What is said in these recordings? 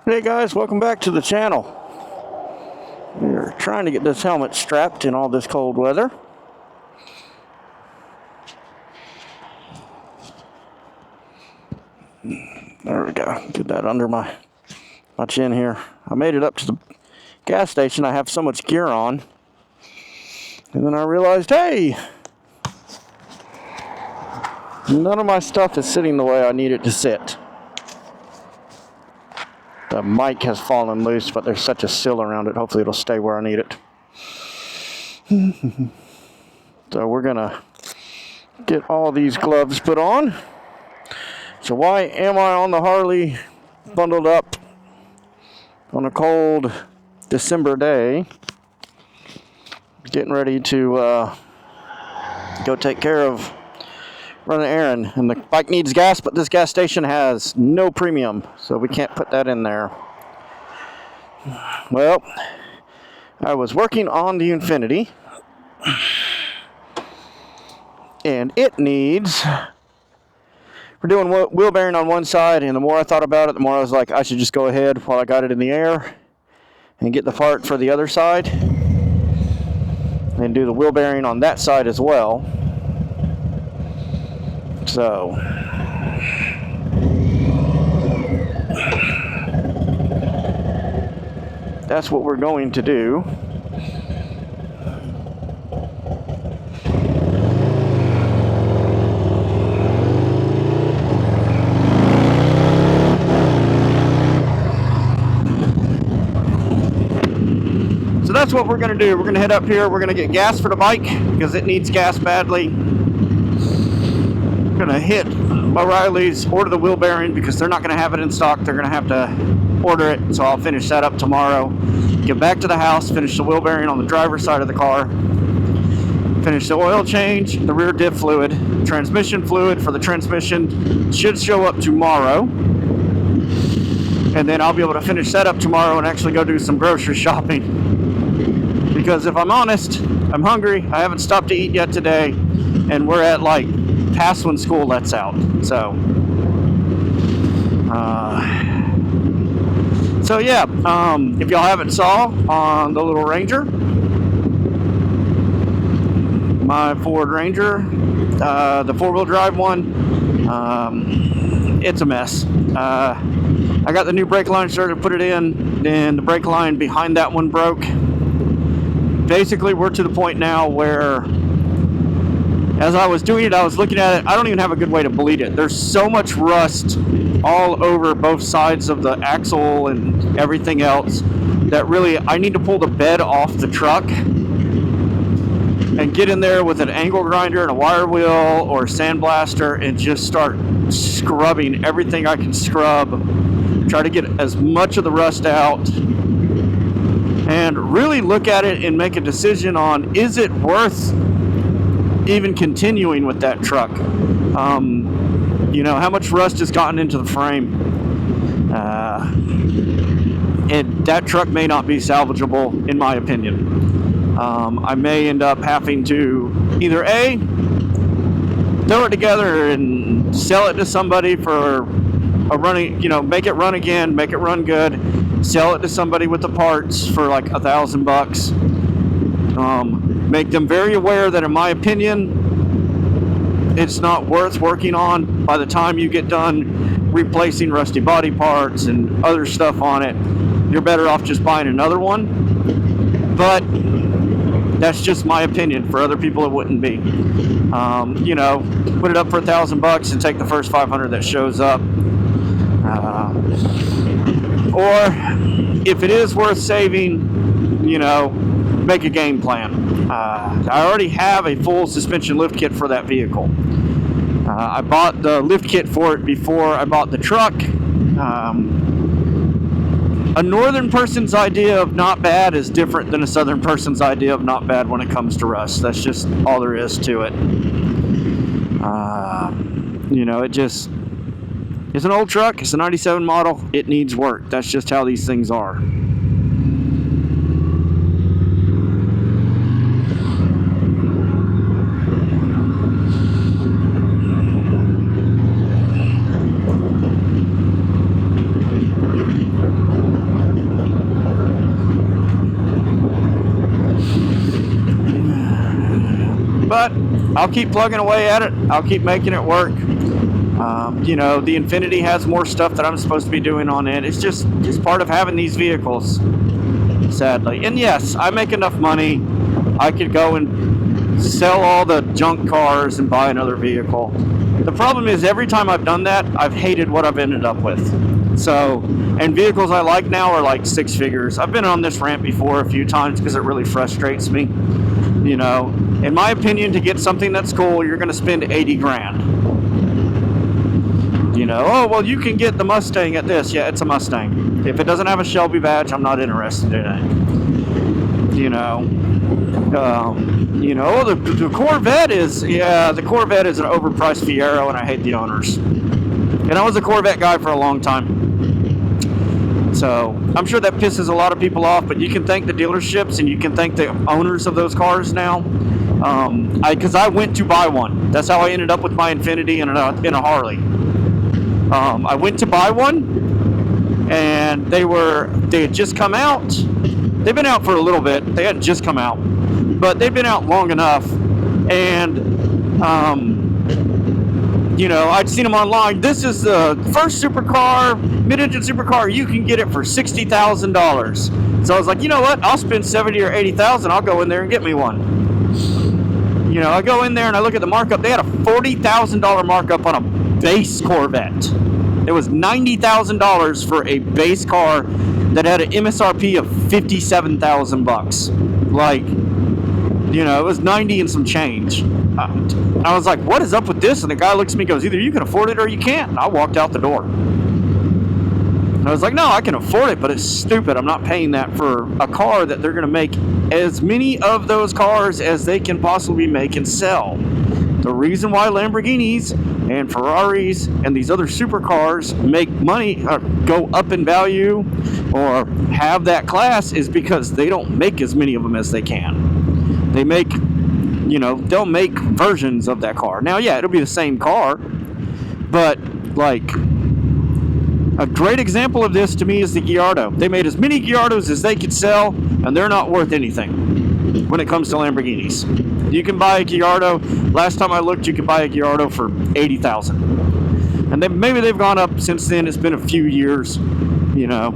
Hey guys, welcome back to the channel. We're trying to get this helmet strapped in all this cold weather. There we go. Get that under my chin here. I made it up to the gas station. I have so much gear on. And then I realized, hey, none of my stuff is sitting the way I need it to sit. The mic has fallen loose, but there's such a sill around it. Hopefully it'll stay where I need it. So we're gonna get all these gloves put on. So why am I on the Harley bundled up on a cold December day, getting ready to go take care of run an errand? And the bike needs gas, but this gas station has no premium, so we can't put that in there. Well, I was working on the Infinity, and it needs, we're doing wheel bearing on one side, and the more I thought about it, the more I was like, I should just go ahead while I got it in the air and get the part for the other side and do the wheel bearing on that side as well. So that's what we're going to do. So that's what we're going to do. We're going to head up here. We're going to get gas for the bike because it needs gas badly. I'm going to hit O'Reilly's, order the wheel bearing because they're not going to have it in stock. They're going to have to order it, so I'll finish that up tomorrow. Get back to the house, finish the wheel bearing on the driver's side of the car, finish the oil change, the rear diff fluid, transmission fluid for the transmission should show up tomorrow, and then I'll be able to finish that up tomorrow and actually go do some grocery shopping. Because if I'm honest, I'm hungry. I haven't stopped to eat yet today, and we're at like past when school lets out. So yeah, if y'all haven't saw on the little Ranger, my Ford Ranger, the four-wheel drive one, it's a mess. I got the new brake line started, put it in, and the brake line behind that one broke. Basically, we're to the point now where, as I was doing it, I was looking at it, I don't even have a good way to bleed it. There's so much rust all over both sides of the axle and everything else that really, I need to pull the bed off the truck and get in there with an angle grinder and a wire wheel or sandblaster and just start scrubbing everything I can scrub, try to get as much of the rust out, and really look at it and make a decision on, is it worth even continuing with that truck? You know, how much rust has gotten into the frame, and that truck may not be salvageable in my opinion. I may end up having to either A, throw it together and sell it to somebody for a running, you know, make it run again, make it run good, sell it to somebody with the parts for like $1,000. Make them very aware that in my opinion, it's not worth working on. By the time you get done replacing rusty body parts and other stuff on it, you're better off just buying another one. But that's just my opinion. For other people, it wouldn't be. You know, put it up for $1,000 and take the first 500 that shows up. Or if it is worth saving, you know, make a game plan. I already have a full suspension lift kit for that vehicle. I bought the lift kit for it before I bought the truck. A northern person's idea of not bad is different than a southern person's idea of not bad when it comes to rust. That's just all there is to it. You know, it's an old truck. It's a 97 model. It needs work. That's just how these things are. I'll keep plugging away at it. I'll keep making it work. You know, the Infinity has more stuff that I'm supposed to be doing on it. It's just part of having these vehicles, sadly. And yes, I make enough money. I could go and sell all the junk cars and buy another vehicle. The problem is every time I've done that, I've hated what I've ended up with. So, and vehicles I like now are like 6 figures. I've been on this rant before a few times because it really frustrates me. You know, in my opinion, to get something that's cool, you're going to spend 80 grand. You know, oh, well, you can get the Mustang at this. Yeah, it's a Mustang. If it doesn't have a Shelby badge, I'm not interested in it. You know, the Corvette is, yeah, the Corvette is an overpriced Fiero, and I hate the owners. And I was a Corvette guy for a long time. So I'm sure that pisses a lot of people off, but you can thank the dealerships and you can thank the owners of those cars now. Because I went to buy one. That's how I ended up with my Infinity in a Harley. I went to buy one, and they had just come out. They've been out for a little bit. They hadn't just come out, but they've been out long enough. And you know, I'd seen them online. This is the first supercar, mid-engine supercar. You can get it for $60,000. So I was like, you know what? I'll spend $70,000 or $80,000. I'll go in there and get me one. You know, I go in there and I look at the markup. They had a $40,000 markup on a base Corvette. It was $90,000 for a base car that had an MSRP of $57,000. Like, you know, it was 90 and some change. I was like, what is up with this? And the guy looks at me and goes, either you can afford it or you can't. And I walked out the door. And I was like, no, I can afford it, but it's stupid. I'm not paying that for a car that they're going to make as many of those cars as they can possibly make and sell. The reason why Lamborghinis and Ferraris and these other supercars make money, or go up in value, or have that class is because they don't make as many of them as they can. They make, you know, they'll make versions of that car. Now, yeah, it'll be the same car, but like a great example of this to me is the Gallardo. They made as many Gallardos as they could sell, and they're not worth anything when it comes to Lamborghinis. You can buy a Gallardo. Last time I looked, you could buy a Gallardo for $80,000, and maybe they've gone up since then. It's been a few years, you know.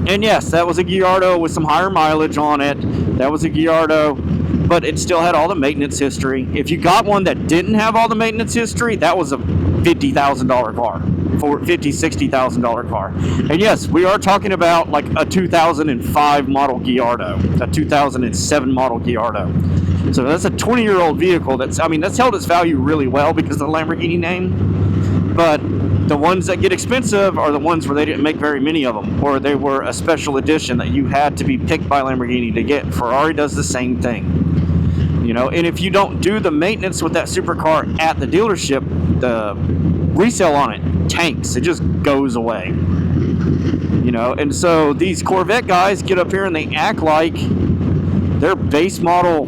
And yes, that was a Gallardo with some higher mileage on it. That was a Gallardo, but it still had all the maintenance history. If you got one that didn't have all the maintenance history, that was a $50,000 car, $60,000 car. And yes, we are talking about like a 2005 model Gallardo, a 2007 model Gallardo. So that's a 20-year-old vehicle that's held its value really well because of the Lamborghini name. But the ones that get expensive are the ones where they didn't make very many of them, or they were a special edition that you had to be picked by Lamborghini to get. Ferrari does the same thing. You know, and if you don't do the maintenance with that supercar at the dealership, the resale on it tanks. It just goes away. You know, and so these Corvette guys get up here and they act like their base model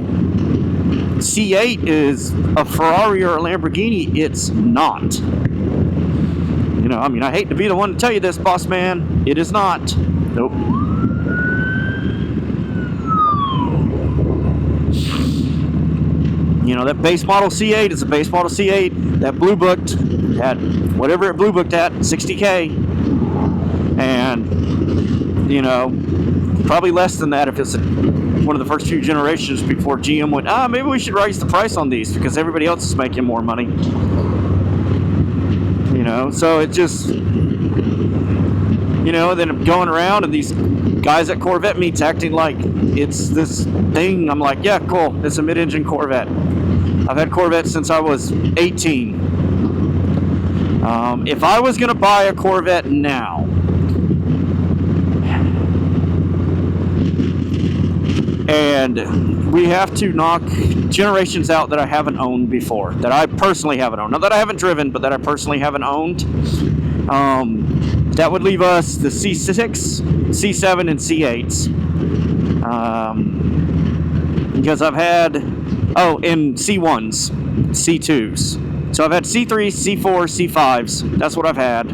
C8 is a Ferrari or a Lamborghini. It's not. You know, I mean, I hate to be the one to tell you this, boss man. It is not. Nope. You know, that base model C8 is a base model C8 that blue booked at whatever it blue booked at, $60K. And, you know, probably less than that if it's one of the first few generations before GM went, maybe we should raise the price on these because everybody else is making more money. You know, so it just, you know, then I'm going around and these guys at Corvette meets acting like it's this thing. I'm like, yeah, cool. It's a mid-engine Corvette. I've had Corvettes since I was 18. If I was going to buy a Corvette now, and we have to knock generations out that I haven't owned before, that I personally haven't owned. Not that I haven't driven, but that I personally haven't owned. That would leave us the C6, C7, and C8s. Because I've had, and C1s, C2s. So I've had C3s, C4s, C5s. That's what I've had.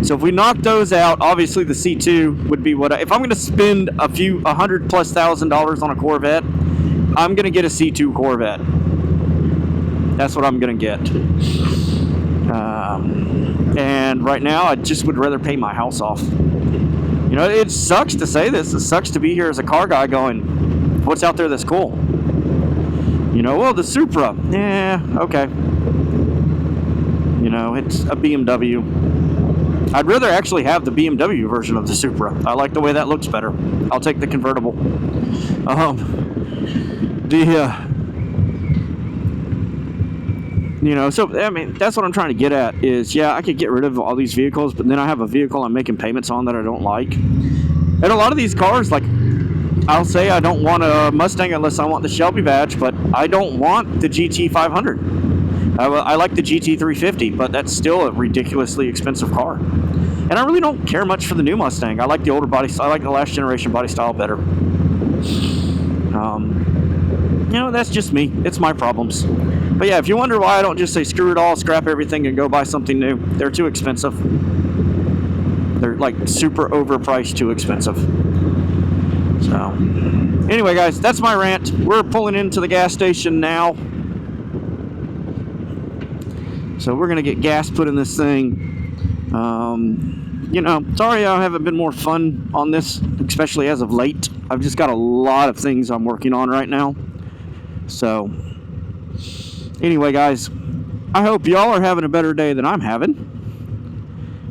So if we knock those out, obviously the C2 would be what if I'm going to spend $100,000+ on a Corvette, I'm going to get a C2 Corvette. That's what I'm going to get. And right now, I just would rather pay my house off. You know, it sucks to say this. It sucks to be here as a car guy going, what's out there that's cool? You know, well, the Supra. Yeah, okay. You know, it's a BMW. I'd rather actually have the BMW version of the Supra. I like the way that looks better. I'll take the convertible. You know, so, I mean, that's what I'm trying to get at is, yeah, I could get rid of all these vehicles, but then I have a vehicle I'm making payments on that I don't like. And a lot of these cars, like, I'll say I don't want a Mustang unless I want the Shelby badge, but I don't want the GT 500. I like the GT 350, but that's still a ridiculously expensive car. And I really don't care much for the new Mustang. I like the older body style. I like the last generation body style better. You know, that's just me. It's my problems. But yeah, if you wonder why I don't just say screw it all, scrap everything, and go buy something new, they're too expensive. They're like super overpriced, too expensive. So, anyway, guys, that's my rant. We're pulling into the gas station now. So we're going to get gas put in this thing. You know, sorry I haven't been more fun on this, especially as of late. I've just got a lot of things I'm working on right now. So, anyway, guys, I hope y'all are having a better day than I'm having.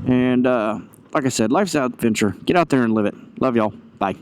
And, like I said, life's an adventure. Get out there and live it. Love y'all. Bye.